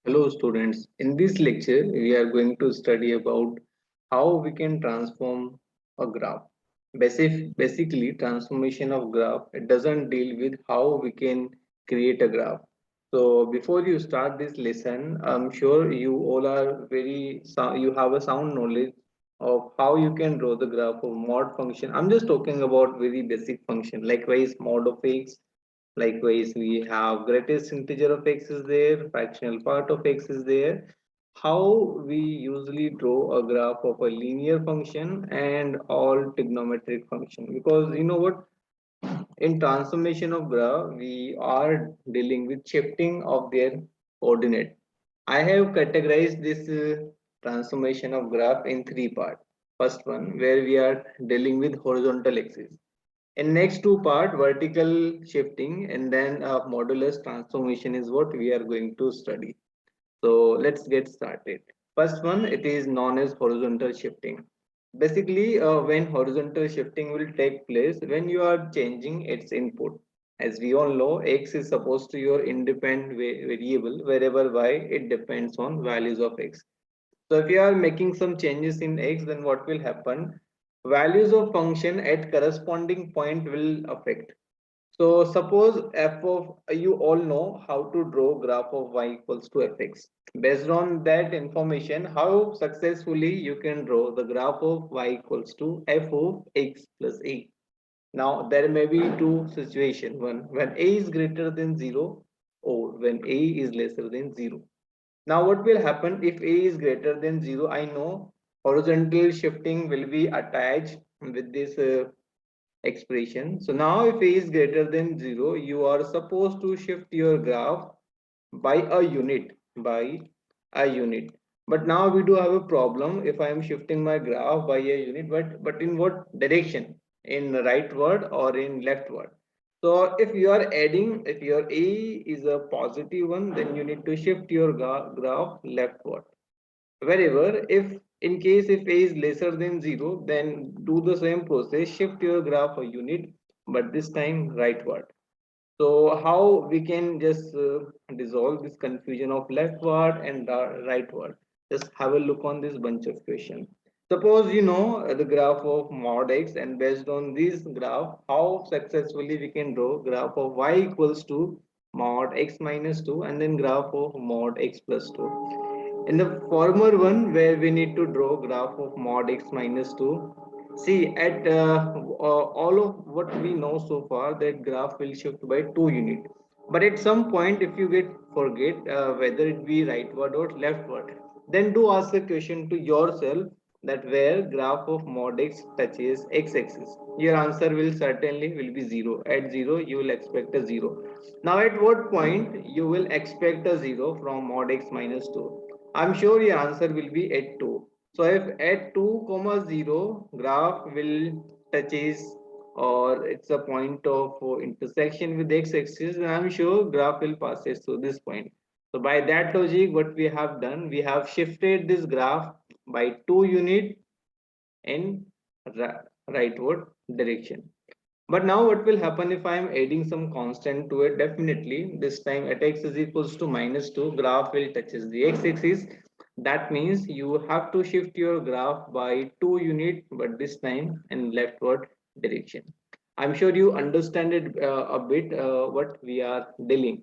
Hello students, in this lecture we are going to study about how we can transform a graph. Basically transformation of graph, it doesn't deal with how we can create a graph. So before you start this lesson, I'm sure you all are you have a sound knowledge of how you can draw the graph of mod function. I'm just talking about very basic function, likewise mod of x. Likewise, we have greatest integer of x is there, fractional part of x is there. How we usually draw a graph of a linear function and all trigonometric function, because you know what, in transformation of graph we are dealing with shifting of their coordinate. I have categorized this transformation of graph in three parts. First one where we are dealing with horizontal axis, in next two part vertical shifting, and then modulus transformation is what we are going to study. So let's get started. First one, it is known as horizontal shifting. Basically when horizontal shifting will take place when you are changing its input. As we all know, x is supposed to your independent variable, wherever y it depends on values of x. So if you are making some changes in x, then what will happen? Values of function at corresponding point will affect. So suppose f of, you all know how to draw graph of y equals to fx. Based on that information, how successfully you can draw the graph of y equals to f of x plus a. Now there may be two situations. One, when a is greater than 0, or when a is lesser than 0. Now what will happen if a is greater than 0? I know horizontal shifting will be attached with this expression. So now if a is greater than 0, you are supposed to shift your graph by a unit, But now we do have a problem if I am shifting my graph by a unit, but in what direction? In rightward or in leftward? So if you are adding, if your a is a positive one, then you need to shift your graph leftward. Wherever, if in case if a is lesser than 0, then do the same process, shift your graph a unit, but this time rightward. So how we can just dissolve this confusion of leftward and rightward? Just have a look on this bunch of questions. Suppose you know the graph of mod x, and based on this graph, how successfully we can draw graph of y equals to mod x minus 2, and then graph of mod x plus 2. In the former one, where we need to draw graph of mod x minus 2, see at all of what we know so far, that graph will shift by 2 unit. But at some point, if you get forget whether it be rightward or leftward, then do ask a question to yourself, that where graph of mod x touches x-axis, your answer will certainly will be 0. At 0 you will expect a 0. Now at what point you will expect a 0 from mod x minus 2? I'm sure your answer will be at 2. So if at 2 comma 0 graph will touches, or it's a point of intersection with x-axis, then I'm sure graph will passes through this point. So by that logic, what we have done, we have shifted this graph by 2 unit in rightward direction. But now what will happen if I am adding some constant to it? Definitely this time at x is equals to minus 2, graph will touches the x-axis. That means you have to shift your graph by 2 unit, but this time in leftward direction. I'm sure you understand it a bit what we are dealing.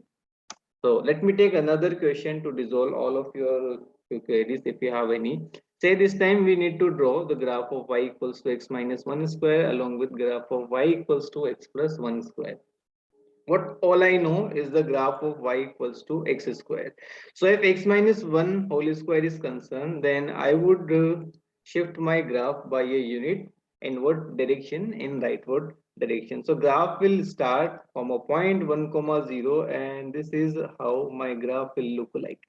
So let me take another question to dissolve all of your queries if you have any. Say this time we need to draw the graph of y equals to x minus 1 square along with graph of y equals to x plus 1 square. What all I know is the graph of y equals to x square. So if x minus 1 whole square is concerned, then I would shift my graph by a unit in what direction? In rightward direction. So graph will start from a point 1 comma 0, and this is how my graph will look like,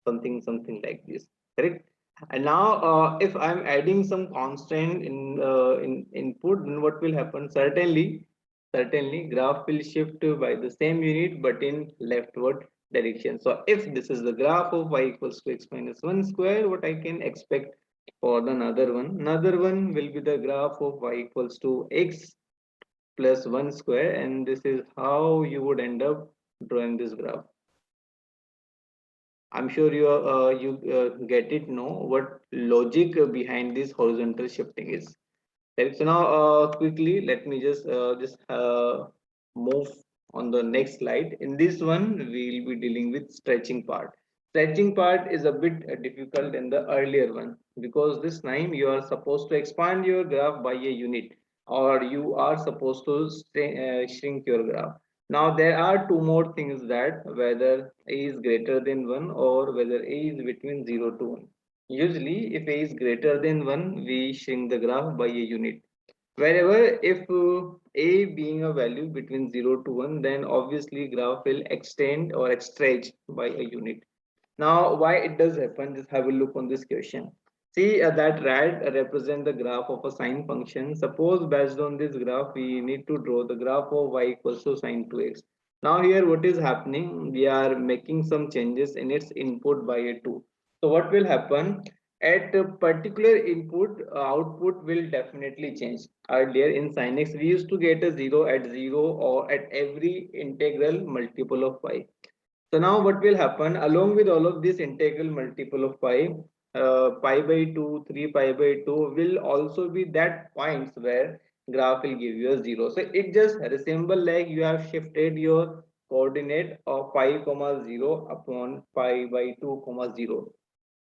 something like this, correct? And now if I'm adding some constant in input, then what will happen? Certainly graph will shift by the same unit but in leftward direction. So if this is the graph of y equals to x minus 1 square, what I can expect for the another one will be the graph of y equals to x plus 1 square, and this is how you would end up drawing this graph. I'm sure you get it, know what logic behind this horizontal shifting is. Right. So now quickly let me just move on the next slide. In this one we'll be dealing with stretching part. Stretching part is a bit difficult than the earlier one, because this time you are supposed to expand your graph by a unit, or you are supposed to shrink your graph. Now there are two more things, that whether a is greater than 1 or whether a is between 0 to 1. Usually, if a is greater than 1, we shrink the graph by a unit. Wherever if a being a value between 0 to 1, then obviously graph will extend or stretch by a unit. Now, why it does happen? Just have a look on this question. See that red represent the graph of a sine function. Suppose based on this graph, we need to draw the graph of y equals to sine 2x. Now here what is happening? We are making some changes in its input by a 2. So what will happen? At a particular input, output will definitely change. Earlier in sin x, we used to get a 0 at 0 or at every integral multiple of y. So now what will happen, along with all of this integral multiple of pi, pi by 2, 3 pi by 2 will also be that points where graph will give you a 0. So it just resemble like you have shifted your coordinate of pi comma 0 upon pi by 2 comma 0.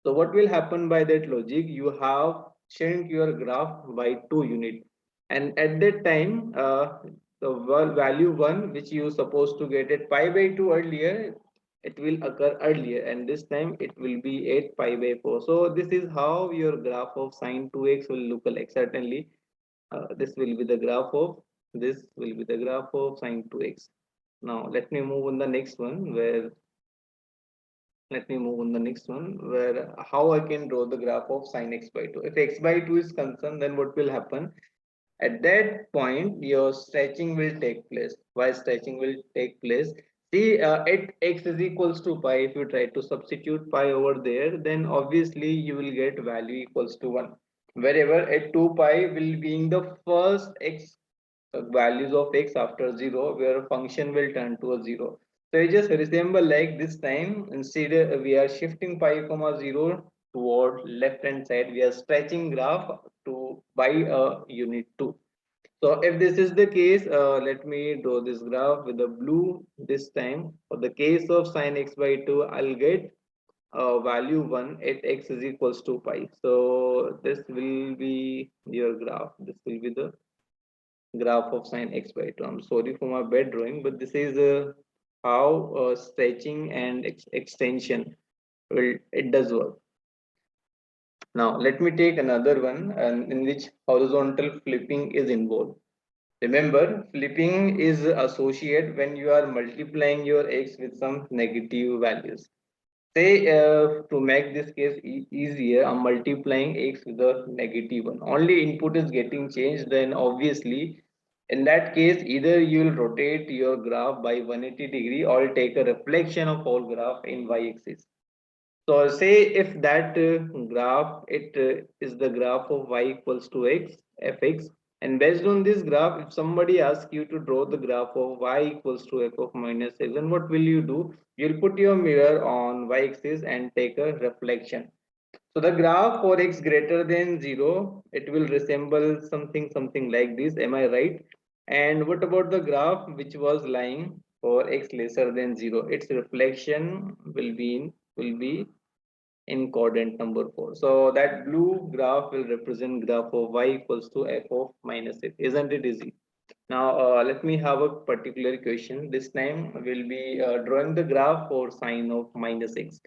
So what will happen by that logic? You have shrink your graph by 2 unit, and at that time the value 1 which you supposed to get at pi by 2 earlier, it will occur earlier, and this time it will be 8 pi by 4. So this is how your graph of sine 2x will look like. Certainly this will be the graph of sine 2x. Now let me move on the next one, where how I can draw the graph of sine x by 2. If x by 2 is concerned, then what will happen? At that point, your stretching will take place. Why stretching will take place? See, at x is equals to pi, if you try to substitute pi over there, then obviously you will get value equals to 1. Wherever at 2 pi will be in the first x values of x after 0, where function will turn to a 0. So you just resemble like this time, instead we are shifting pi comma 0 toward left hand side, we are stretching graph to by a unit 2. So if this is the case, let me draw this graph with the blue this time. For the case of sine x by 2, I'll get value 1 at x is equals to pi. So this will be your graph. This will be the graph of sine x by 2. I'm sorry for my bad drawing, but this is how stretching and extension will it does work. Now let me take another one, and in which horizontal flipping is involved. Remember, flipping is associated when you are multiplying your x with some negative values. Say to make this case easier, I'm multiplying x with a negative one. Only input is getting changed, then obviously in that case either you will rotate your graph by 180-degree or take a reflection of whole graph in y-axis. So say if that graph is the graph of y equals to x fx, and based on this graph, if somebody asks you to draw the graph of y equals to f of minus x, then what will you do? You'll put your mirror on y axis and take a reflection. So the graph for x greater than 0, it will resemble something like this. Am I right? And what about the graph which was lying for x lesser than 0? Its reflection will be in quadrant number 4. So that blue graph will represent graph of y equals to f of minus x. Isn't it easy? Now let me have a particular question. This time we'll be drawing the graph for sine of minus x.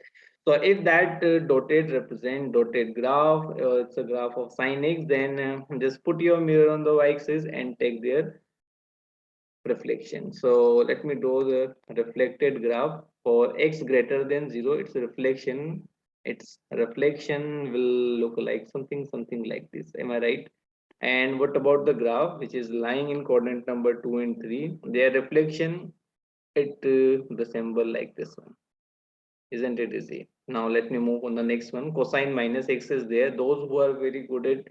So if that dotted represent dotted graph, it's a graph of sine x, then just put your mirror on the y-axis and take their reflection. So let me draw the reflected graph for x greater than 0. Its reflection will look like something like this. Am I right? And what about the graph which is lying in coordinate number 2 and 3? Their reflection, it resemble like this one. Isn't it easy? Now let me move on the next one. Cosine minus x is there. Those who are very good at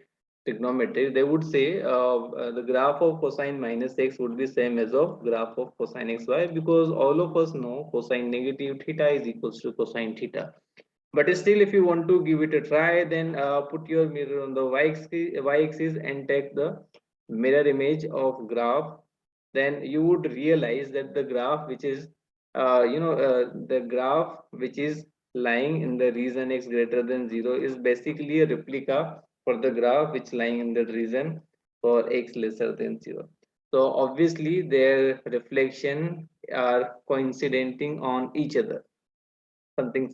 trigonometry, they would say the graph of cosine minus x would be same as of graph of cosine xy, because all of us know cosine negative theta is equals to cosine theta. But still, if you want to give it a try, then put your mirror on the y-axis and take the mirror image of graph. Then you would realize that the graph which is the graph which is lying in the region x greater than 0 is basically a replica for the graph which lying in the region for x lesser than 0. So obviously their reflection are coinciding on each other, something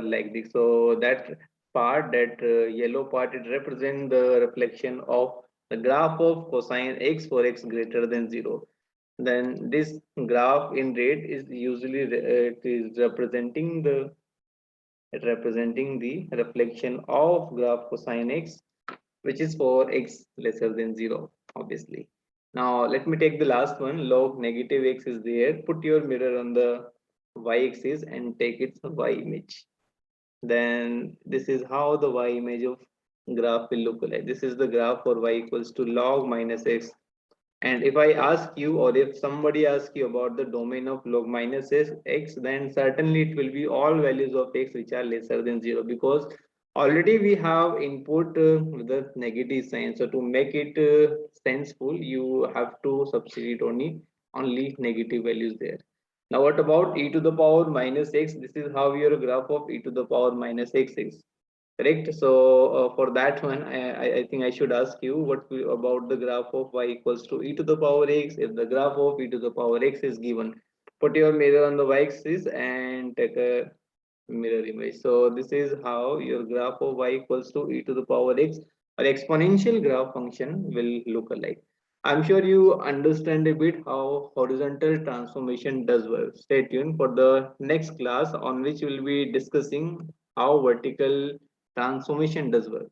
like this. So that part, that yellow part, it represents the reflection of the graph of cosine x for x greater than 0. Then this graph in red is usually it is representing the reflection of graph cosine x, which is for x lesser than 0, obviously. Now let me take the last one. Log negative x is there. Put your mirror on the y-axis and take its y image. Then this is how the y image of graph will look like. This is the graph for y equals to log minus x. And if I ask you, or if somebody asks you about the domain of log minus x, then certainly it will be all values of x which are lesser than 0, because already we have input with the negative sign. So to make it senseful, you have to substitute only negative values there. Now what about e to the power minus x? This is how your graph of e to the power minus x is. Correct. So for that one, I think I should ask you about the graph of y equals to e to the power x. If the graph of e to the power x is given, put your mirror on the y-axis and take a mirror image. So this is how your graph of y equals to e to the power x or exponential graph function will look alike. I'm sure you understand a bit how horizontal transformation does work. Stay tuned for the next class, on which we'll be discussing how vertical transformation does work.